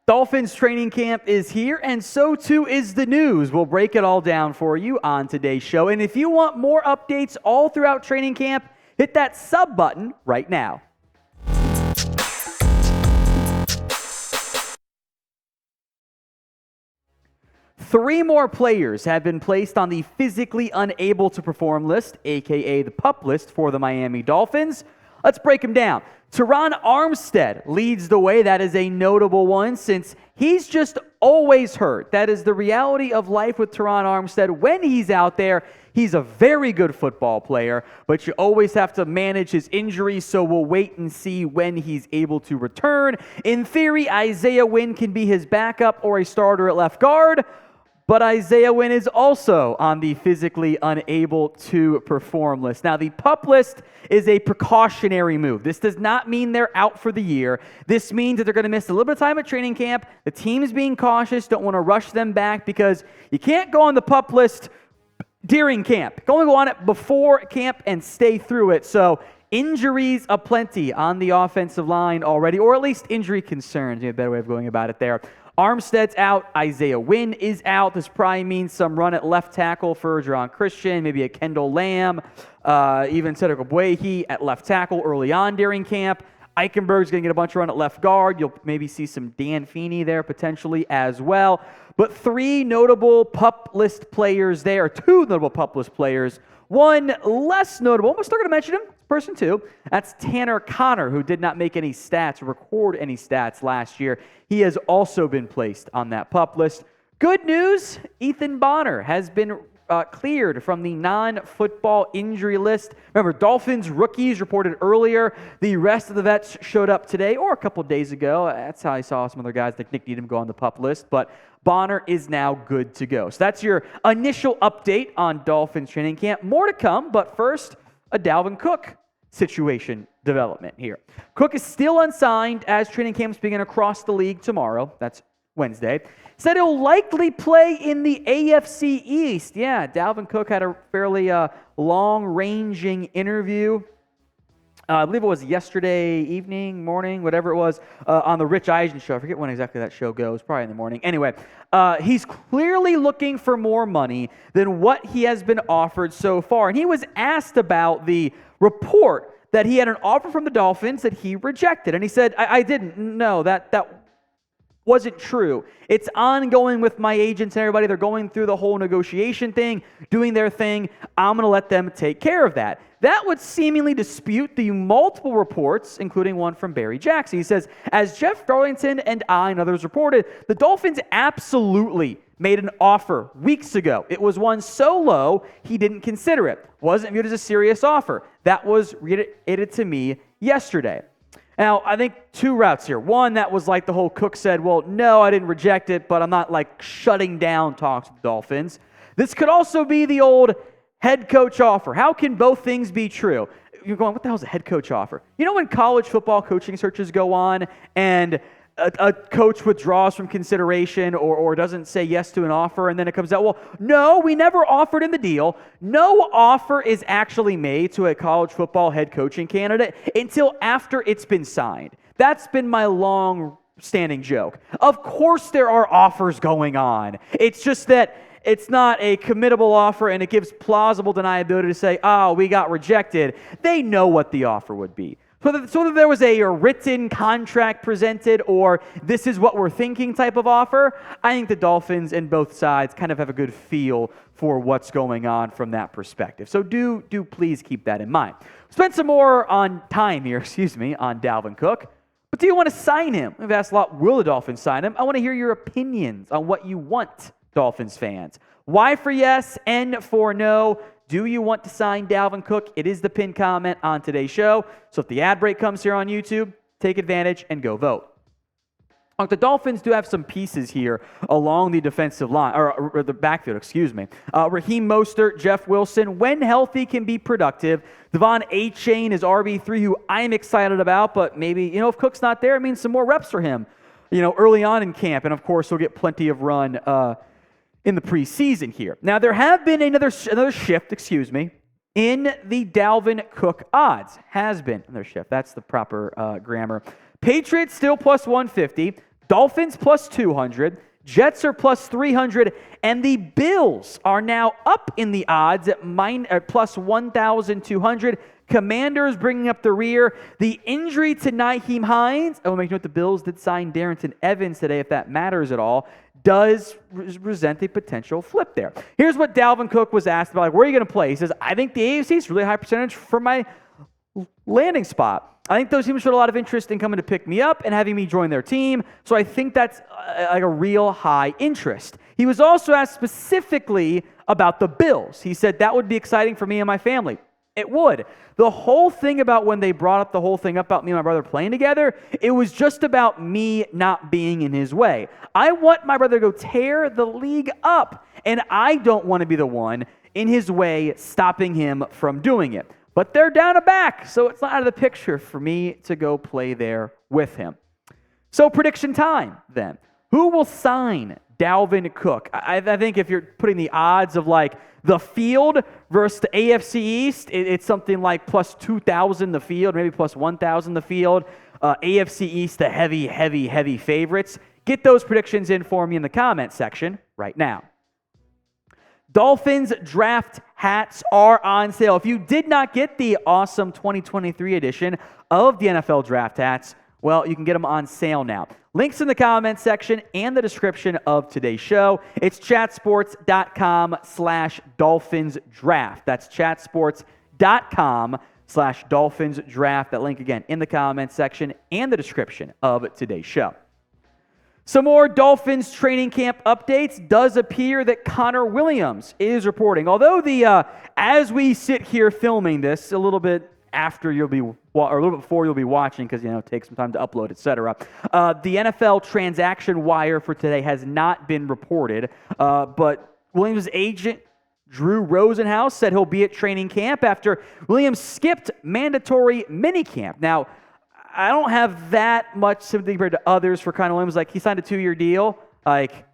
Dolphins training camp is here, and so too is the news. We'll break it all down for you on today's show. And if you want more updates all throughout training camp, hit that sub button right now. Three more players have been placed on the physically unable to perform list, aka the PUP list for the Miami Dolphins. Let's break them down. Terron Armstead leads the way. That is a notable one since he's just always hurt. That is the reality of life with Terron Armstead. When he's out there, he's a very good football player, but you always have to manage his injuries, so we'll wait and see when he's able to return. In theory, Isaiah Wynn can be his backup or a starter at left guard, but Isaiah Wynn is also on the physically unable to perform list. Now, the PUP list is a precautionary move. This does not mean they're out for the year. This means that they're going to miss a little bit of time at training camp. The team is being cautious, don't want to rush them back because you can't go on the PUP list during camp. You can only go on it before camp and stay through it. So injuries aplenty on the offensive line already, or at least injury concerns. Maybe a better way of going about it there. Armstead's out. Isaiah Wynn is out. This probably means some run at left tackle for Terron Christian, maybe a Kendall Lamb, even Cedric Ogbuehi at left tackle early on during camp. Eichenberg's going to get a bunch of run at left guard. You'll maybe see some Dan Feeney there potentially as well. But three notable PUP list players there, two notable PUP list players. One less notable, we're still going to mention him, person two. That's Tanner Connor, who did not make any stats or record any stats last year. He has also been placed on that PUP list. Good news, Ethan Bonner has been cleared from the non-football injury list. Remember, Dolphins rookies reported earlier. The rest of the vets showed up today or a couple days ago. That's how I saw some other guys like Nick Needham go on the PUP list. But Bonner is now good to go. So that's your initial update on Dolphins training camp. More to come, but first, a Dalvin Cook situation development here. Cook is still unsigned as training camps begin across the league tomorrow. That's Wednesday. Said he'll likely play in the AFC East. Yeah, Dalvin Cook had a fairly long-ranging interview. I believe it was yesterday evening, morning, whatever it was, on the Rich Eisen show. I forget when exactly that show goes, probably in the morning. Anyway, he's clearly looking for more money than what he has been offered so far. And he was asked about the report that he had an offer from the Dolphins that he rejected. And he said, I didn't. No, that wasn't true. It's ongoing with my agents and everybody. They're going through the whole negotiation thing, doing their thing. I'm going to let them take care of that. That would seemingly dispute the multiple reports, including one from Barry Jackson. He says, as Jeff Darlington and I and others reported, the Dolphins absolutely made an offer weeks ago. It was one so low, he didn't consider it. Wasn't viewed as a serious offer. That was reiterated to me yesterday. Now, I think two routes here. One, that was like the whole Cook said, well, no, I didn't reject it, but I'm not like shutting down talks with the Dolphins. This could also be the old head coach offer. How can both things be true? You're going, what the hell is a head coach offer? You know when college football coaching searches go on and a coach withdraws from consideration or doesn't say yes to an offer, and then it comes out, well, no, we never offered in the deal. No offer is actually made to a college football head coaching candidate until after it's been signed. That's been my long-standing joke. Of course there are offers going on. It's just that it's not a committable offer, and it gives plausible deniability to say, oh, we got rejected. They know what the offer would be. So that there was a written contract presented or this is what we're thinking type of offer, I think the Dolphins and both sides kind of have a good feel for what's going on from that perspective. So do please keep that in mind. Spend some more time here, on Dalvin Cook. But do you want to sign him? We've asked a lot, will the Dolphins sign him? I want to hear your opinions on what you want, Dolphins fans. Y for yes, N for no. Do you want to sign Dalvin Cook? It is the pinned comment on today's show. So if the ad break comes here on YouTube, take advantage and go vote. The Dolphins do have some pieces here along the defensive line, or the backfield, Raheem Mostert, Jeff Wilson, when healthy, can be productive. Devon Achane is RB3, who I'm excited about, but maybe, if Cook's not there, it means some more reps for him, early on in camp. And of course, he'll get plenty of run in the preseason here. Now, there have been another shift, in the Dalvin Cook odds. Has been another shift. That's the proper grammar. Patriots still plus 150. Dolphins plus 200, Jets are plus 300, and the Bills are now up in the odds at plus 1,200. Commanders bringing up the rear. The injury to Nyheim Hines, I will make note the Bills did sign Darrington Evans today, if that matters at all, does present a potential flip there. Here's what Dalvin Cook was asked about, like, where are you going to play? He says, I think the AFC is really high percentage for my landing spot. I think those teams showed a lot of interest in coming to pick me up and having me join their team, so I think that's like a real high interest. He was also asked specifically about the Bills. He said, that would be exciting for me and my family. It would. The whole thing about when they brought up the whole thing about me and my brother playing together, it was just about me not being in his way. I want my brother to go tear the league up, and I don't want to be the one in his way stopping him from doing it. But they're down a back, so it's not out of the picture for me to go play there with him. So prediction time, then. Who will sign Dalvin Cook? I think if you're putting the odds of like the field versus the AFC East, it's something like plus 2,000 the field, maybe plus 1,000 the field. AFC East, the heavy favorites. Get those predictions in for me in the comment section right now. Dolphins draft hats are on sale. If you did not get the awesome 2023 edition of the NFL draft hats, well, you can get them on sale now. Links in the comment section and the description of today's show. It's chatsports.com/Dolphins draft. That's chatsports.com/Dolphins draft. That link again in the comment section and the description of today's show. Some more Dolphins training camp updates. Does appear that Connor Williams is reporting. Although as we sit here filming this, a little bit after you'll be, or a little bit before you'll be watching, because it takes some time to upload, etc. The NFL transaction wire for today has not been reported, but Williams' agent Drew Rosenhaus said he'll be at training camp after Williams skipped mandatory minicamp. Now, I don't have that much sympathy compared to others for Connor Williams. Like, he signed a 2-year deal. Like,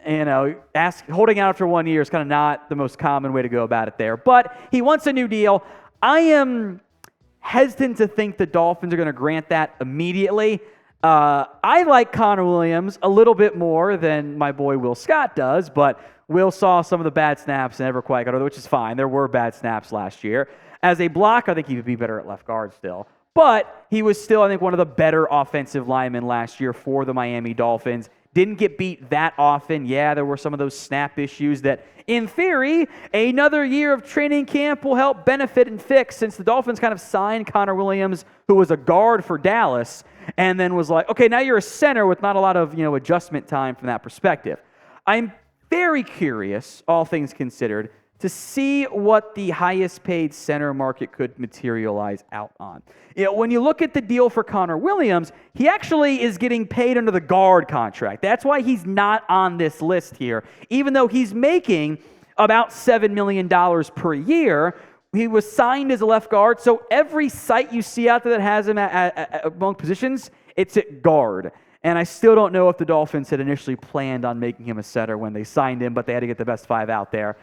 holding out after 1 year is kind of not the most common way to go about it there. But he wants a new deal. I am hesitant to think the Dolphins are going to grant that immediately. I like Connor Williams a little bit more than my boy Will Scott does, but Will saw some of the bad snaps and never quite got over, which is fine. There were bad snaps last year. As a block, I think he would be better at left guard still. But he was still, I think, one of the better offensive linemen last year for the Miami Dolphins. Didn't get beat that often. Yeah, there were some of those snap issues that, in theory, another year of training camp will help benefit and fix, since the Dolphins kind of signed Connor Williams, who was a guard for Dallas, and then was like, okay, now you're a center with not a lot of adjustment time from that perspective. I'm very curious, all things considered, to see what the highest paid center market could materialize out on. When you look at the deal for Connor Williams, he actually is getting paid under the guard contract. That's why he's not on this list here, even though he's making about $7 million per year. He was signed as a left guard, so every site you see out there that has him among positions, it's at guard. And I still don't know if the Dolphins had initially planned on making him a center when they signed him, but they had to get the best 5 out there.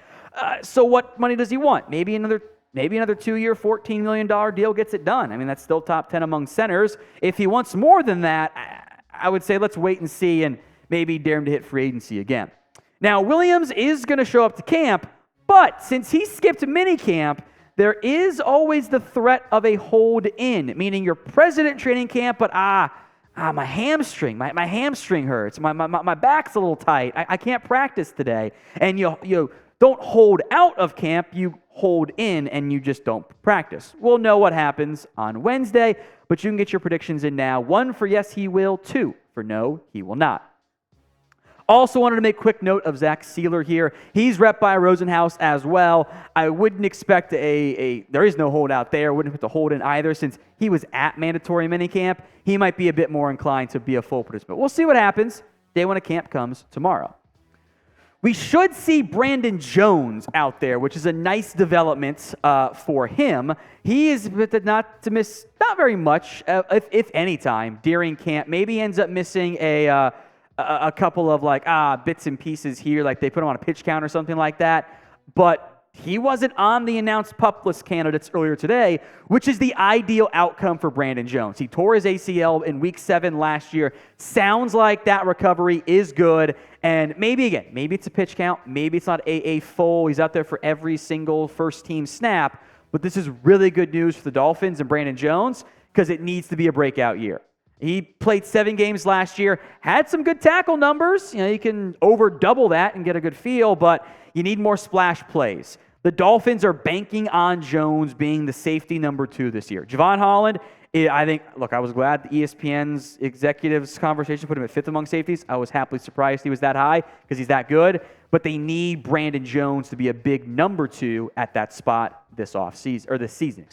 So what money does he want? Maybe another 2-year, $14 million deal gets it done. I mean, that's still top 10 among centers. If he wants more than that, I would say let's wait and see and maybe dare him to hit free agency again. Now, Williams is going to show up to camp, but since he skipped minicamp, there is always the threat of a hold-in, meaning you're present at training camp, but my hamstring hurts. My back's a little tight. I can't practice today. And you don't hold out of camp, you hold in and you just don't practice. We'll know what happens on Wednesday, but you can get your predictions in now. 1 for yes, he will. 2 for no, he will not. Also wanted to make quick note of Zach Sieler here. He's rep by Rosenhaus as well. I wouldn't expect there is no holdout there. Wouldn't expect to hold in either, since he was at mandatory minicamp. He might be a bit more inclined to be a full participant. We'll see what happens. Day 1 of camp comes tomorrow. We should see Brandon Jones out there, which is a nice development for him. He is not to miss not very much, if any time, during camp. Maybe he ends up missing a couple of bits and pieces here, like they put him on a pitch count or something like that. But He wasn't on the announced PUP list candidates earlier today, which is the ideal outcome for Brandon Jones. He tore his ACL in Week 7 last year. Sounds like that recovery is good. And maybe it's a pitch count. Maybe it's not a full. He's out there for every single first-team snap. But this is really good news for the Dolphins and Brandon Jones because it needs to be a breakout year. He played 7 games last year, had some good tackle numbers. You can over double that and get a good feel, but you need more splash plays. The Dolphins are banking on Jones being the safety number 2 this year. Javon Holland, I was glad the ESPN's executives conversation put him at 5th among safeties. I was happily surprised he was that high because he's that good. But they need Brandon Jones to be a big number 2 at that spot this season.